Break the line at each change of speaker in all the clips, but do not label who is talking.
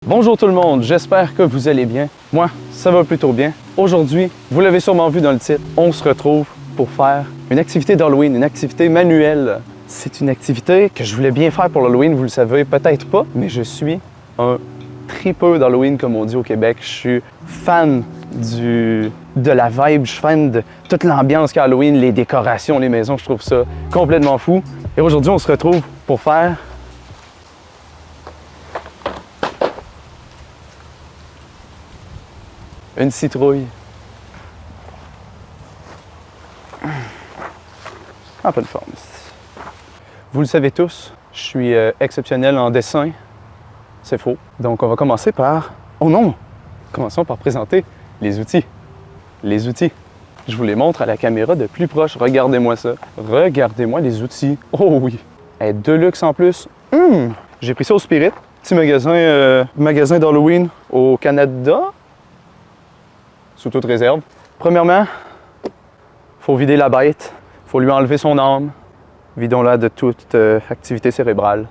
Bonjour tout le monde, j'espère que vous allez bien. Moi, ça va plutôt bien. Aujourd'hui, vous l'avez sûrement vu dans le titre, on se retrouve pour faire une activité d'Halloween, une activité manuelle. C'est une activité que je voulais bien faire pour l'Halloween, vous le savez peut-être pas, mais je suis un tripeux d'Halloween, comme on dit au Québec. Je suis fan de la vibe, je suis fan de toute l'ambiance qu'a Halloween, les décorations, les maisons, je trouve ça complètement fou. Et aujourd'hui, on se retrouve pour faire une citrouille. En pleine forme. Vous le savez tous, je suis exceptionnel en dessin. C'est faux. Donc, on va commencer par... Oh non! Commençons par présenter les outils. Les outils. Je vous les montre à la caméra de plus proche. Regardez-moi ça. Regardez-moi les outils. Oh oui! Et Deluxe en plus. J'ai pris ça au Spirit. Petit magasin d'Halloween au Canada. Sous toute réserve. Premièrement, il faut vider la bête. Il faut lui enlever son âme. Vidons-la de toute activité cérébrale.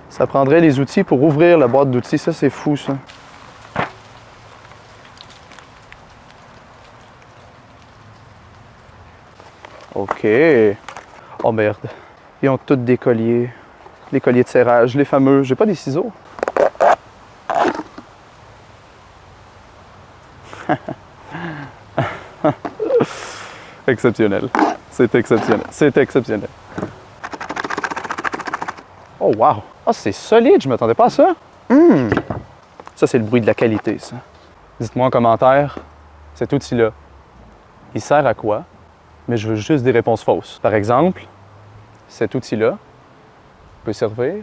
Ça prendrait les outils pour ouvrir la boîte d'outils. Ça, c'est fou, ça. OK. Oh merde. Ils ont tous des colliers. Les colliers de serrage, les fameux. J'ai pas des ciseaux. Exceptionnel. C'est exceptionnel. C'est exceptionnel. Oh wow! Ah, c'est solide, je m'attendais pas à ça. Ça, c'est le bruit de la qualité, ça. Dites-moi en commentaire, cet outil-là, il sert à quoi? Mais je veux juste des réponses fausses. Par exemple, cet outil-là peut servir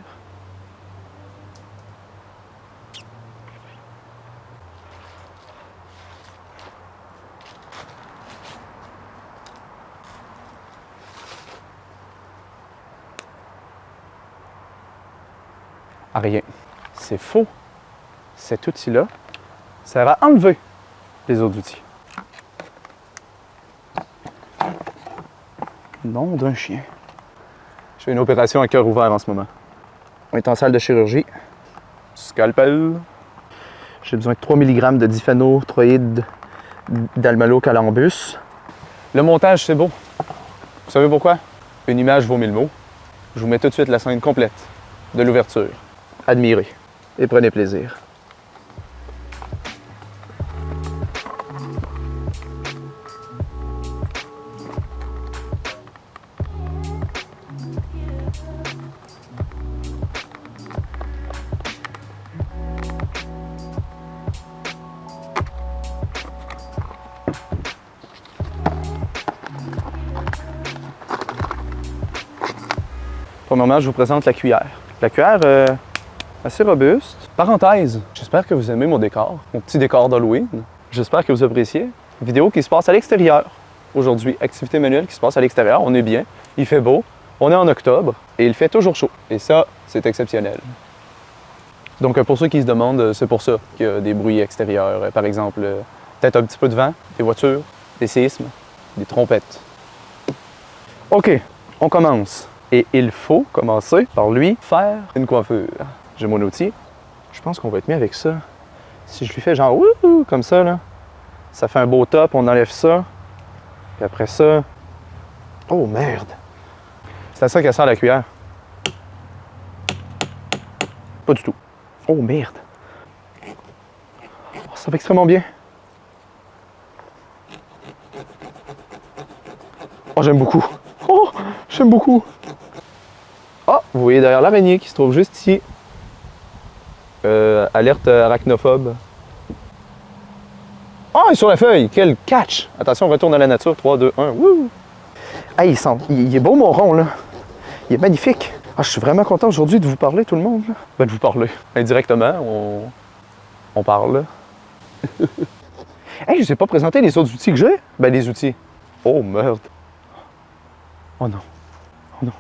à rien. C'est faux. Cet outil-là sert à enlever les autres outils. Nom d'un chien. Je fais une opération à cœur ouvert en ce moment. On est en salle de chirurgie. Scalpel. J'ai besoin de 3 mg de diphénotroïde d'almalocalambus. Le montage, c'est beau. Vous savez pourquoi? Une image vaut 1000 mots. Je vous mets tout de suite la scène complète de l'ouverture. Admirez et prenez plaisir. Premièrement, je vous présente la cuillère. La cuillère, assez robuste. Parenthèse, j'espère que vous aimez mon décor, mon petit décor d'Halloween. J'espère que vous appréciez. Vidéo qui se passe à l'extérieur. Aujourd'hui, activité manuelle qui se passe à l'extérieur. On est bien, il fait beau, on est en octobre et il fait toujours chaud. Et ça, c'est exceptionnel. Donc pour ceux qui se demandent, c'est pour ça qu'il y a des bruits extérieurs. Par exemple, peut-être un petit peu de vent, des voitures, des séismes, des trompettes. OK, on commence. Et il faut commencer par lui faire une coiffure. J'ai mon outil. Je pense qu'on va être mieux avec ça. Si je lui fais genre wouhou comme ça, là, ça fait un beau top, on enlève ça. Puis après ça... Oh merde! C'est à ça qu'elle sert la cuillère. Pas du tout. Oh merde! Oh, ça va extrêmement bien. Oh, j'aime beaucoup. Oh, j'aime beaucoup. Ah, vous voyez derrière l'araignée qui se trouve juste ici. Alerte arachnophobe. Ah, il est sur la feuille! Quel catch! Attention, on retourne à la nature. 3, 2, 1. Wouh! Hey, il est beau mon rond, là. Il est magnifique. Ah, je suis vraiment content aujourd'hui de vous parler, tout le monde. Là. Ben, de vous parler. Indirectement, on parle. Hey, je ne vous ai pas présenté les autres outils que j'ai. Ben, les outils. Oh, merde. Oh non. Oh non.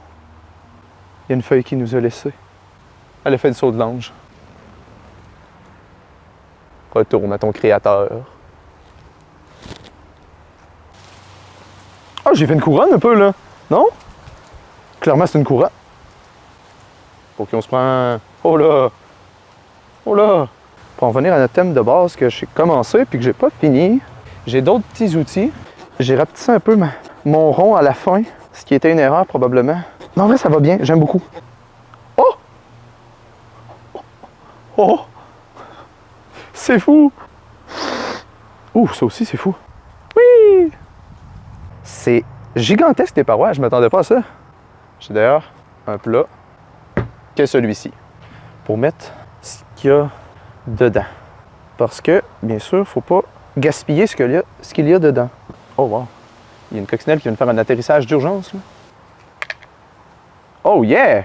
Il y a une feuille qui nous a laissés. Elle a fait le saut de l'ange. Retourne à ton créateur. Ah, j'ai fait une couronne un peu, là. Non? Clairement, c'est une couronne. Faut qu'on se prend... Oh là! Oh là! Pour en venir à notre thème de base que j'ai commencé puis que j'ai pas fini, j'ai d'autres petits outils. J'ai rapetissé un peu mon rond à la fin, ce qui était une erreur probablement. Mais en vrai, ça va bien, j'aime beaucoup. Oh! Oh! C'est fou! Ouh, ça aussi, c'est fou. Oui! C'est gigantesque, les parois. Je m'attendais pas à ça. J'ai d'ailleurs un plat que celui-ci pour mettre ce qu'il y a dedans. Parce que, bien sûr, faut pas gaspiller ce qu'il y a dedans. Oh, wow! Il y a une coccinelle qui vient de faire un atterrissage d'urgence, là. Oh, yeah!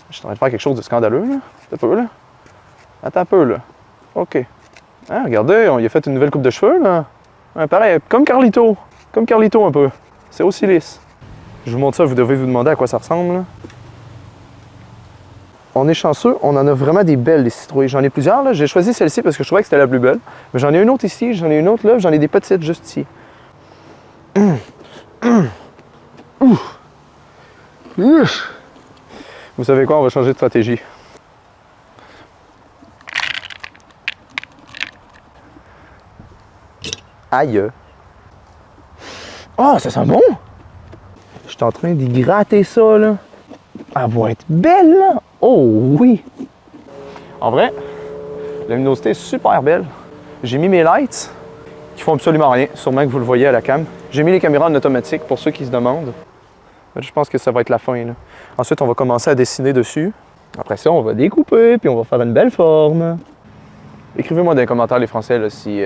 Je suis en train de faire quelque chose de scandaleux, là. Attends un peu, là. Attends un peu, là. OK. Ah, regardez, on y a fait une nouvelle coupe de cheveux, là. Ouais, pareil, comme Carlito. Comme Carlito, un peu. C'est aussi lisse. Je vous montre ça, vous devez vous demander à quoi ça ressemble, là. On est chanceux, on en a vraiment des belles, les citrouilles. J'en ai plusieurs, là. J'ai choisi celle-ci parce que je trouvais que c'était la plus belle. Mais j'en ai une autre ici, j'en ai une autre là, j'en ai des petites juste ici. Vous savez quoi, on va changer de stratégie. Aïe! Oh, ça sent bon! Je suis en train d'y gratter ça, là. Elle va être belle, là! Oh oui! En vrai, la luminosité est super belle. J'ai mis mes lights qui font absolument rien, sûrement que vous le voyez à la cam. J'ai mis les caméras en automatique pour ceux qui se demandent. Je pense que ça va être la fin, là. Ensuite, on va commencer à dessiner dessus. Après ça, on va découper, puis on va faire une belle forme. Écrivez-moi dans les commentaires, les Français, là, si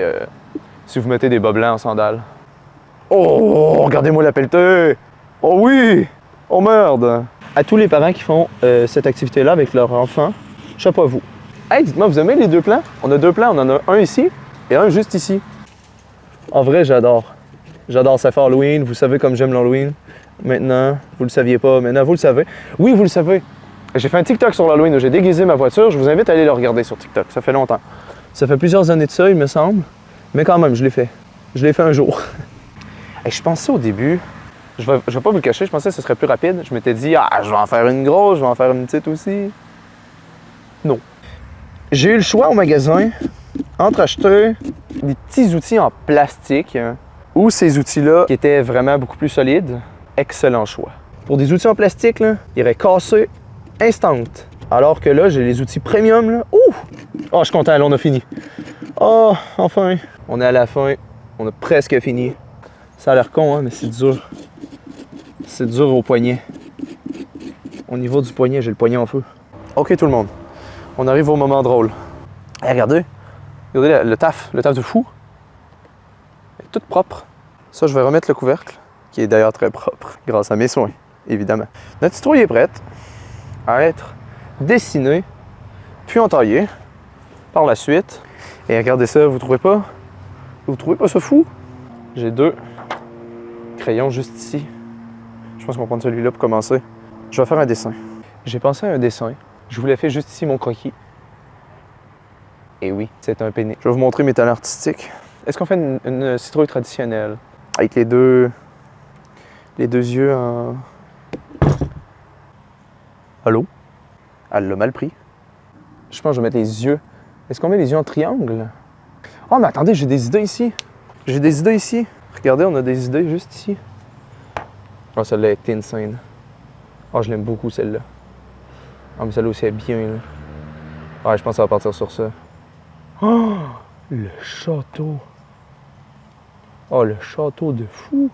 vous mettez des bas blancs en sandales. Oh, regardez-moi la pelletée! Oh oui! Oh merde! À tous les parents qui font cette activité-là avec leur enfant, chapeau à vous. Hey, dites-moi, vous aimez les deux plans? On a deux plans, on en a un ici et un juste ici. En vrai, j'adore. J'adore, ça fait Halloween, vous savez comme j'aime l'Halloween. Maintenant, vous le saviez pas, maintenant vous le savez. Oui, vous le savez. J'ai fait un TikTok sur l'Halloween où j'ai déguisé ma voiture, je vous invite à aller le regarder sur TikTok, ça fait longtemps. Ça fait plusieurs années de ça, il me semble, mais quand même, je l'ai fait. Je l'ai fait un jour. Et je pensais au début, je vais pas vous le cacher, je pensais que ce serait plus rapide. Je m'étais dit, ah, je vais en faire une grosse, je vais en faire une petite aussi. Non. J'ai eu le choix au magasin entre acheter des petits outils en plastique ou ces outils-là qui étaient vraiment beaucoup plus solides. Excellent choix. Pour des outils en plastique, là, ils iraient casser instant. Alors que là, j'ai les outils premium. Là. Ouh! Oh, je suis content, là, on a fini. Oh, enfin! On est à la fin. On a presque fini. Ça a l'air con, hein, mais c'est dur. C'est dur au poignet. Au niveau du poignet, j'ai le poignet en feu. OK, tout le monde. On arrive au moment drôle. Hey, regardez. Regardez le taf de fou. Elle est toute propre. Ça, je vais remettre le couvercle, qui est d'ailleurs très propre, grâce à mes soins, évidemment. Notre citrouille est prête à être dessinée, puis entaillée par la suite. Et regardez ça, vous trouvez pas? Vous trouvez pas ça fou? J'ai deux crayons juste ici. Je pense qu'on va prendre celui-là pour commencer. Je vais faire un dessin. J'ai pensé à un dessin. Je vous l'ai fait juste ici, mon croquis. Et oui, c'est un pénis. Je vais vous montrer mes talents artistiques. Est-ce qu'on fait une citrouille traditionnelle? Avec les deux yeux en... Allô? Elle l'a mal pris. Je pense que je vais mettre les yeux. Est-ce qu'on met les yeux en triangle? Oh, mais attendez, j'ai des idées ici. J'ai des idées ici. Regardez, on a des idées juste ici. Oh, celle-là est insane. Oh, je l'aime beaucoup, celle-là. Ah, mais celle-là aussi est bien, là. Ouais, je pense que ça va partir sur ça. Oh, le château. Oh, le château de fou.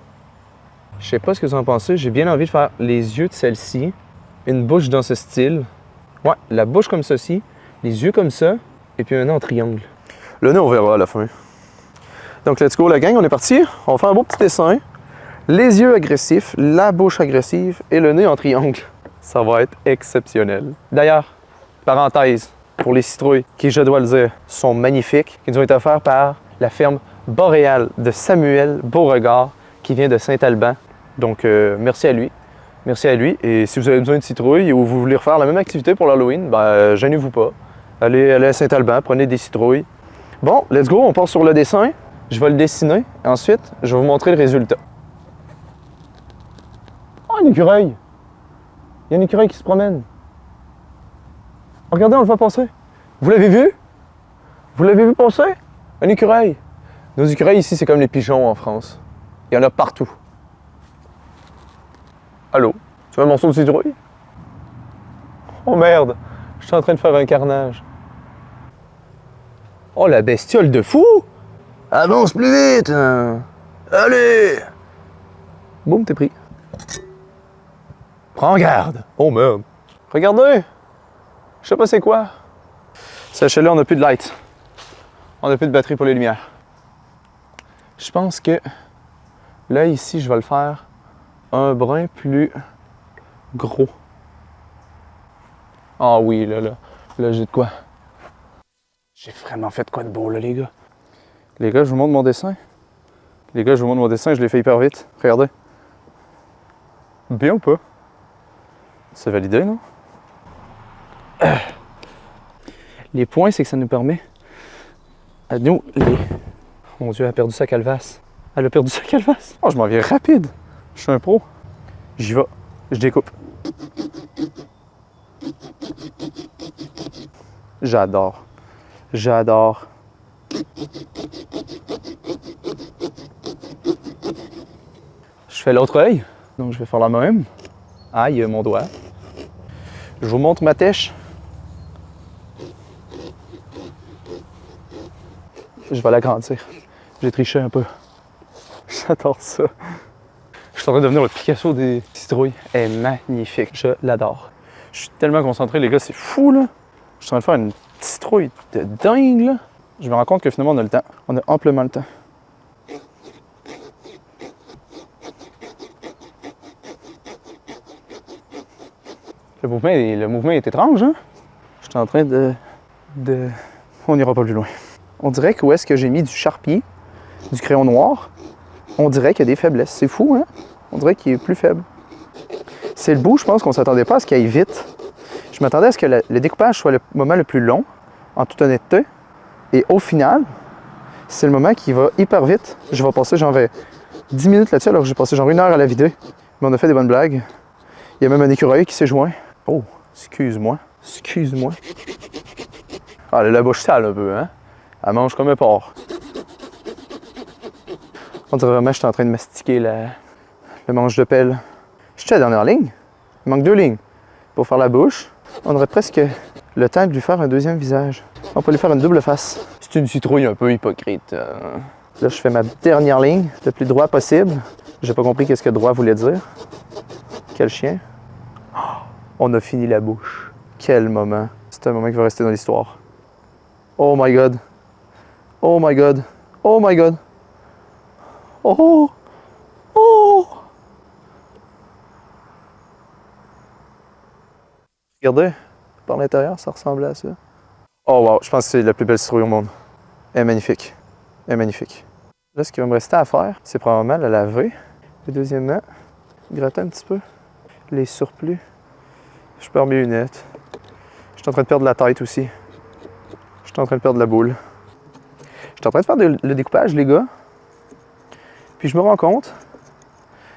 Je sais pas ce que vous en pensez. J'ai bien envie de faire les yeux de celle-ci. Une bouche dans ce style. Ouais, la bouche comme ceci. Les yeux comme ça. Et puis un nez en triangle. Le nez, on verra à la fin. Donc, let's go, la gang. On est parti. On va faire un beau petit dessin. Les yeux agressifs, la bouche agressive et le nez en triangle. Ça va être exceptionnel. D'ailleurs, parenthèse, pour les citrouilles, qui, je dois le dire, sont magnifiques, qui nous ont été offerts par la ferme Boréal de Samuel Beauregard, qui vient de Saint-Alban. Donc, merci à lui. Merci à lui. Et si vous avez besoin de citrouilles ou vous voulez refaire la même activité pour l'Halloween, ben, gênez-vous pas. Allez à Saint-Alban, prenez des citrouilles. Bon, let's go, on part sur le dessin. Je vais le dessiner. Ensuite, je vais vous montrer le résultat. Oh, un écureuil! Il y a un écureuil qui se promène. Oh, regardez, on le voit passer. Vous l'avez vu? Vous l'avez vu passer? Un écureuil. Nos écureuils ici, c'est comme les pigeons en France. Il y en a partout. Allô? Tu veux un morceau de citrouille? Oh merde! Je suis en train de faire un carnage. Oh, la bestiole de fou! Avance plus vite! Hein. Allez! Boum, t'es pris. Prends garde! Oh merde! Regardez! Je sais pas c'est quoi. Sachez-le, on n'a plus de light. On n'a plus de batterie pour les lumières. Je pense que là, ici, je vais le faire un brin plus gros. Ah oui, là, j'ai de quoi. J'ai vraiment fait de quoi de beau, là, les gars. Les gars, je vous montre mon dessin. Les gars, je vous montre mon dessin, je l'ai fait hyper vite. Regardez. Bien ou pas? C'est validé, non? Les points, c'est que ça nous permet à nous, Mon Dieu, elle a perdu sa calvasse. Elle a perdu sa calvasse. Oh, je m'en viens rapide. Je suis un pro. J'y vais. Je découpe. J'adore. J'adore. Je fais l'autre œil. Donc, je vais faire la même. Aïe, mon doigt. Je vous montre ma tèche. Je vais l'agrandir. J'ai triché un peu. J'adore ça. Je suis en train de devenir le Picasso des citrouilles. Elle est magnifique. Je l'adore. Je suis tellement concentré, les gars, c'est fou, là. Je suis en train de faire une citrouille de dingue, là. Je me rends compte que finalement, on a le temps. On a amplement le temps. Le mouvement est étrange, hein? Je suis en train de... On n'ira pas plus loin. On dirait que où est-ce que j'ai mis du charpie, du crayon noir, on dirait qu'il y a des faiblesses. C'est fou, hein? On dirait qu'il est plus faible. C'est le bout, je pense qu'on s'attendait pas à ce qu'il aille vite. Je m'attendais à ce que le découpage soit le moment le plus long, en toute honnêteté. Et au final, c'est le moment qui va hyper vite. Je vais passer genre 10 minutes là-dessus, alors que j'ai passé genre 1 heure à la vider. Mais on a fait des bonnes blagues. Il y a même un écureuil qui s'est joint. Oh, excuse-moi. Excuse-moi. Ah, elle a la bouche sale un peu, hein? Elle mange comme un porc. On dirait vraiment que je suis en train de mastiquer le manche de pelle. Je suis à la dernière ligne. Il manque 2 lignes pour faire la bouche. On aurait presque le temps de lui faire un deuxième visage. On peut lui faire une double face. C'est une citrouille un peu hypocrite. Là, je fais ma dernière ligne, le plus droit possible. J'ai pas compris qu'est-ce que droit voulait dire. Quel chien. Oh, on a fini la bouche. Quel moment. C'est un moment qui va rester dans l'histoire. Oh my God. Oh my God. Oh my God. Oh. Oh. Regardez, par l'intérieur, ça ressemblait à ça. Oh wow, je pense que c'est la plus belle citrouille au monde. Elle est magnifique. Elle est magnifique. Là, ce qui va me rester à faire, c'est probablement la laver. Et deuxièmement, gratter un petit peu les surplus. Je perds mes lunettes. Je suis en train de perdre la tête aussi. Je suis en train de perdre la boule. Je suis en train de faire le découpage, les gars. Puis je me rends compte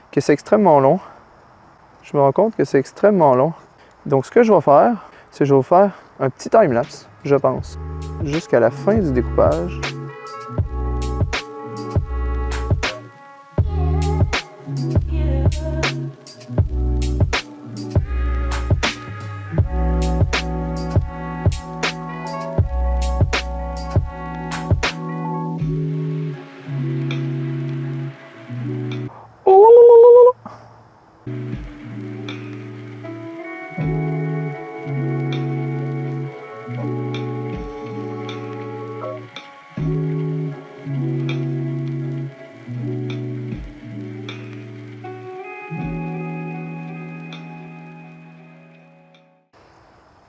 que c'est extrêmement long. Je me rends compte que c'est extrêmement long. Donc, ce que je vais faire, c'est que je vais faire un petit time-lapse, je pense, jusqu'à la fin du découpage.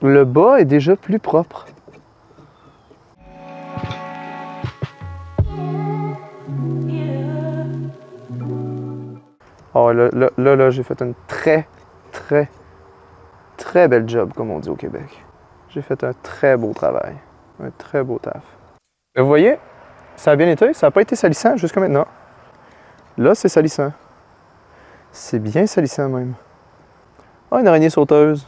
Le bas est déjà plus propre. Oh, là, j'ai fait une très belle job, comme on dit au Québec. J'ai fait un très beau travail. Un très beau taf. Vous voyez, ça a bien été. Ça n'a pas été salissant jusqu'à maintenant. Là, c'est salissant. C'est bien salissant, même. Oh, une araignée sauteuse.